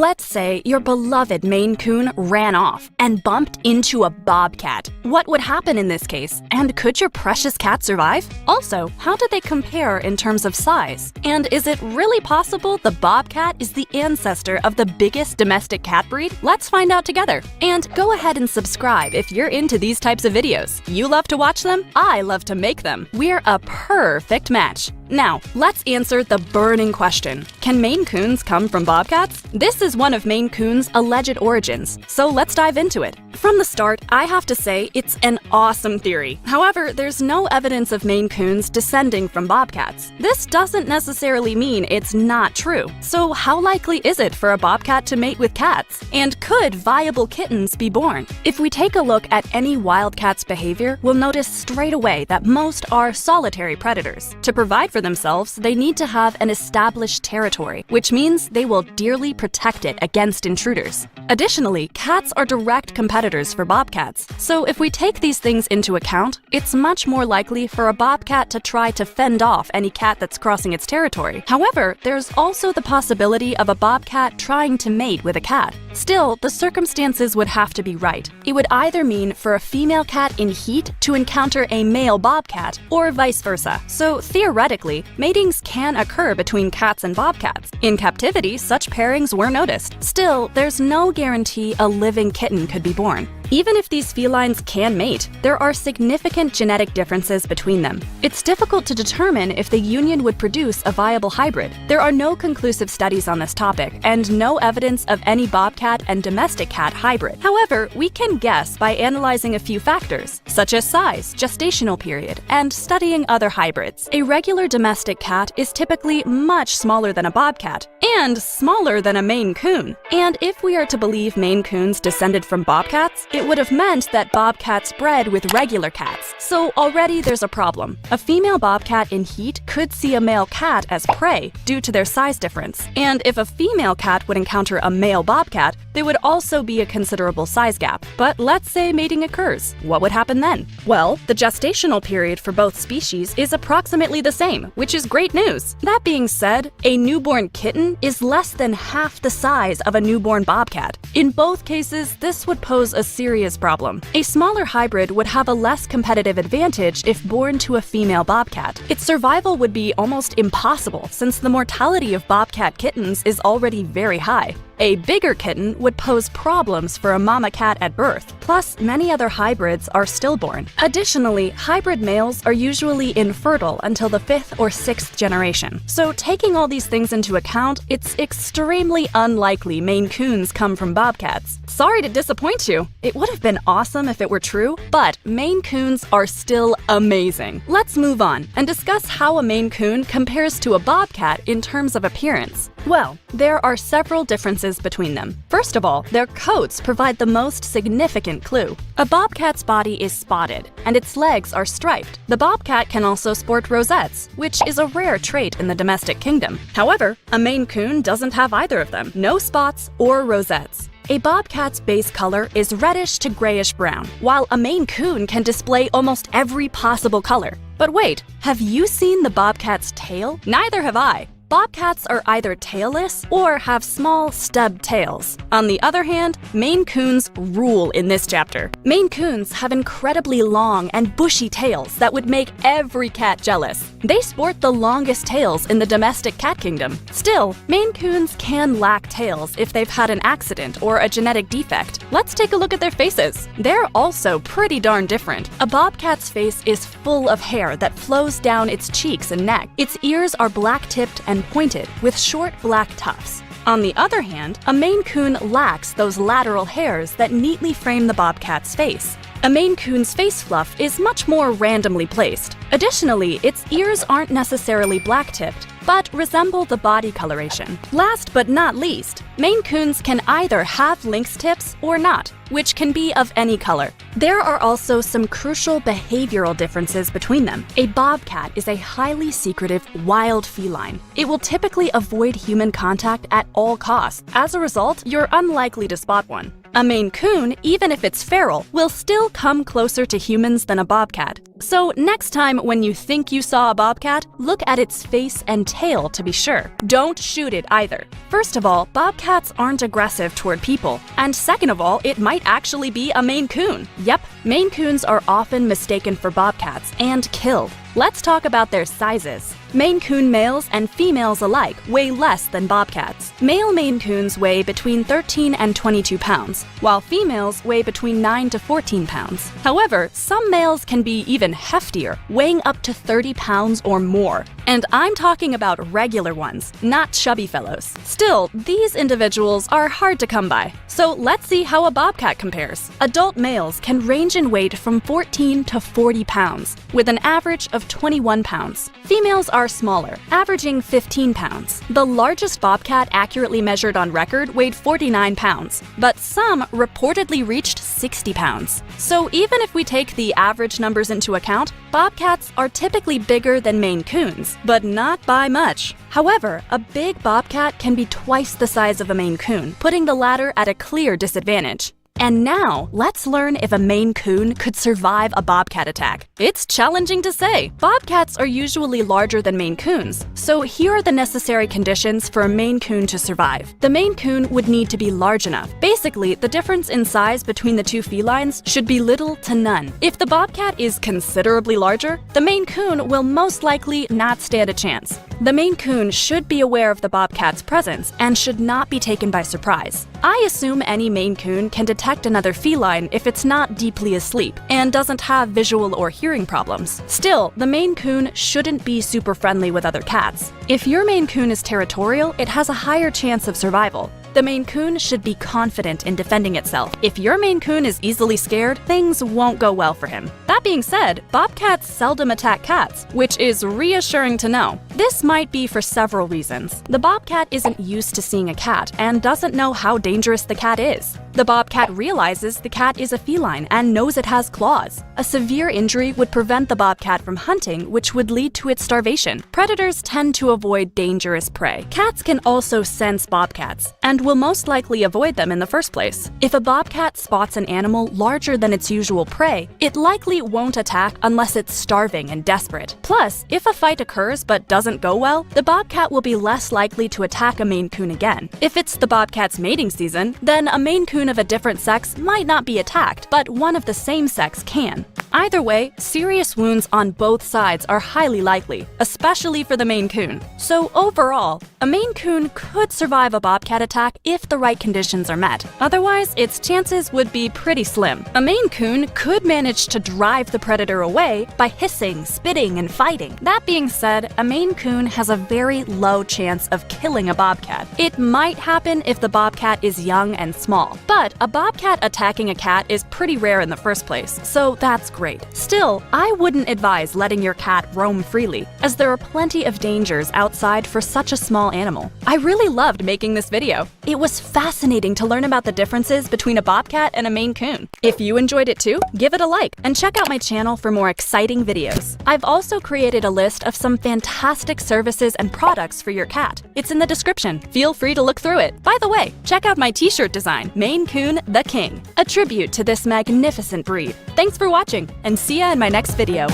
Let's say your beloved Maine Coon ran off and bumped into a Bobcat. What would happen in this case? And could your precious cat survive? Also, how do they compare in terms of size? And is it really possible the Bobcat is the ancestor of the biggest domestic cat breed? Let's find out together. And go ahead and subscribe if you're into these types of videos. You love to watch them, I love to make them. We're a perfect match. Now, let's answer the burning question. Can Maine Coons come from Bobcats? This is one of Maine Coon's alleged origins, so let's dive into it. From the start, I have to say it's an awesome theory. However, there's no evidence of Maine Coons descending from Bobcats. This doesn't necessarily mean it's not true. So how likely is it for a Bobcat to mate with cats? And could viable kittens be born? If we take a look at any wildcat's behavior, we'll notice straight away that most are solitary predators. To provide for themselves, they need to have an established territory, which means they will dearly protect it against intruders. Additionally, cats are direct competitors for bobcats, so if we take these things into account, it's much more likely for a bobcat to try to fend off any cat that's crossing its territory. However, there's also the possibility of a bobcat trying to mate with a cat. Still, the circumstances would have to be right. It would either mean for a female cat in heat to encounter a male bobcat, or vice versa. So theoretically, matings can occur between cats and bobcats. In captivity, such pairings were noticed. Still, there's no guarantee a living kitten could be born. Even if these felines can mate, there are significant genetic differences between them. It's difficult to determine if the union would produce a viable hybrid. There are no conclusive studies on this topic, and no evidence of any bobcat and domestic cat hybrid. However, we can guess by analyzing a few factors, such as size, gestational period, and studying other hybrids. A regular domestic cat is typically much smaller than a bobcat, and smaller than a Maine Coon. And if we are to believe Maine Coons descended from bobcats, it would have meant that bobcats bred with regular cats. So already there's a problem. A female bobcat in heat could see a male cat as prey due to their size difference. And if a female cat would encounter a male bobcat, there would also be a considerable size gap. But let's say mating occurs. What would happen then? Well, the gestational period for both species is approximately the same, which is great news. That being said, a newborn kitten is less than half the size of a newborn bobcat. In both cases, this would pose a serious problem. A smaller hybrid would have a less competitive advantage if born to a female bobcat. Its survival would be almost impossible since the mortality of bobcat kittens is already very high. A bigger kitten would pose problems for a mama cat at birth, plus many other hybrids are stillborn. Additionally, hybrid males are usually infertile until the 5th or 6th generation. So taking all these things into account, it's extremely unlikely Maine Coons come from bobcats. Sorry to disappoint you. It would have been awesome if it were true, but Maine Coons are still amazing. Let's move on and discuss how a Maine Coon compares to a bobcat in terms of appearance. Well, there are several differences between them. First of all, their coats provide the most significant clue. A bobcat's body is spotted, and its legs are striped. The bobcat can also sport rosettes, which is a rare trait in the domestic kingdom. However, a Maine Coon doesn't have either of them, no spots or rosettes. A bobcat's base color is reddish to grayish brown, while a Maine Coon can display almost every possible color. But wait, have you seen the bobcat's tail? Neither have I. Bobcats are either tailless or have small, stubbed tails. On the other hand, Maine Coons rule in this chapter. Maine Coons have incredibly long and bushy tails that would make every cat jealous. They sport the longest tails in the domestic cat kingdom. Still, Maine Coons can lack tails if they've had an accident or a genetic defect. Let's take a look at their faces. They're also pretty darn different. A bobcat's face is full of hair that flows down its cheeks and neck. Its ears are black-tipped and pointed, with short black tufts. On the other hand, a Maine Coon lacks those lateral hairs that neatly frame the bobcat's face. A Maine Coon's face fluff is much more randomly placed. Additionally, its ears aren't necessarily black-tipped, but resemble the body coloration. Last but not least, Maine Coons can either have lynx tips or not, which can be of any color. There are also some crucial behavioral differences between them. A bobcat is a highly secretive, wild feline. It will typically avoid human contact at all costs. As a result, you're unlikely to spot one. A Maine Coon, even if it's feral, will still come closer to humans than a bobcat. So next time when you think you saw a bobcat, look at its face and tail to be sure. Don't shoot it either. First of all, bobcats aren't aggressive toward people. And second of all, it might actually be a Maine Coon. Yep, Maine Coons are often mistaken for bobcats and killed. Let's talk about their sizes. Maine Coon males and females alike weigh less than bobcats. Male Maine Coons weigh between 13 and 22 pounds, while females weigh between 9 to 14 pounds. However, some males can be even heftier, weighing up to 30 pounds or more. And I'm talking about regular ones, not chubby fellows. Still, these individuals are hard to come by. So let's see how a bobcat compares. Adult males can range in weight from 14 to 40 pounds, with an average of 21 pounds. Females are smaller, averaging 15 pounds. The largest bobcat accurately measured on record weighed 49 pounds, but some reportedly reached 60 pounds. So even if we take the average numbers into account, bobcats are typically bigger than Maine Coons, but not by much. However, a big bobcat can be twice the size of a Maine Coon, putting the latter at a clear disadvantage. And now, let's learn if a Maine Coon could survive a bobcat attack. It's challenging to say. Bobcats are usually larger than Maine Coons, so here are the necessary conditions for a Maine Coon to survive. The Maine Coon would need to be large enough. Basically, the difference in size between the two felines should be little to none. If the bobcat is considerably larger, the Maine Coon will most likely not stand a chance. The Maine Coon should be aware of the bobcat's presence and should not be taken by surprise. I assume any Maine Coon can detect another feline if it's not deeply asleep and doesn't have visual or hearing problems. Still, the Maine Coon shouldn't be super friendly with other cats. If your Maine Coon is territorial, it has a higher chance of survival. The Maine Coon should be confident in defending itself. If your Maine Coon is easily scared, things won't go well for him. That being said, bobcats seldom attack cats, which is reassuring to know. This might be for several reasons. The bobcat isn't used to seeing a cat and doesn't know how dangerous the cat is. The bobcat realizes the cat is a feline and knows it has claws. A severe injury would prevent the bobcat from hunting, which would lead to its starvation. Predators tend to avoid dangerous prey. Cats can also sense bobcats and will most likely avoid them in the first place. If a bobcat spots an animal larger than its usual prey, it likely won't attack unless it's starving and desperate. Plus, if a fight occurs but doesn't go well, the bobcat will be less likely to attack a Maine Coon again. If it's the bobcat's mating season, then a Maine Coon of a different sex might not be attacked, but one of the same sex can. Either way, serious wounds on both sides are highly likely, especially for the Maine Coon. So overall, a Maine Coon could survive a bobcat attack if the right conditions are met. Otherwise, its chances would be pretty slim. A Maine Coon could manage to drive the predator away by hissing, spitting, and fighting. That being said, a Maine Coon has a very low chance of killing a bobcat. It might happen if the bobcat is young and small, but a bobcat attacking a cat is pretty rare in the first place, so that's great. Still, I wouldn't advise letting your cat roam freely, as there are plenty of dangers outside for such a small animal. I really loved making this video. It was fascinating to learn about the differences between a bobcat and a Maine Coon. If you enjoyed it too, give it a like and check out my channel for more exciting videos. I've also created a list of some fantastic services and products for your cat. It's in the description. Feel free to look through it. By the way, check out my t-shirt design, Maine Coon the King, a tribute to this magnificent breed. Thanks for watching, and see ya in my next video.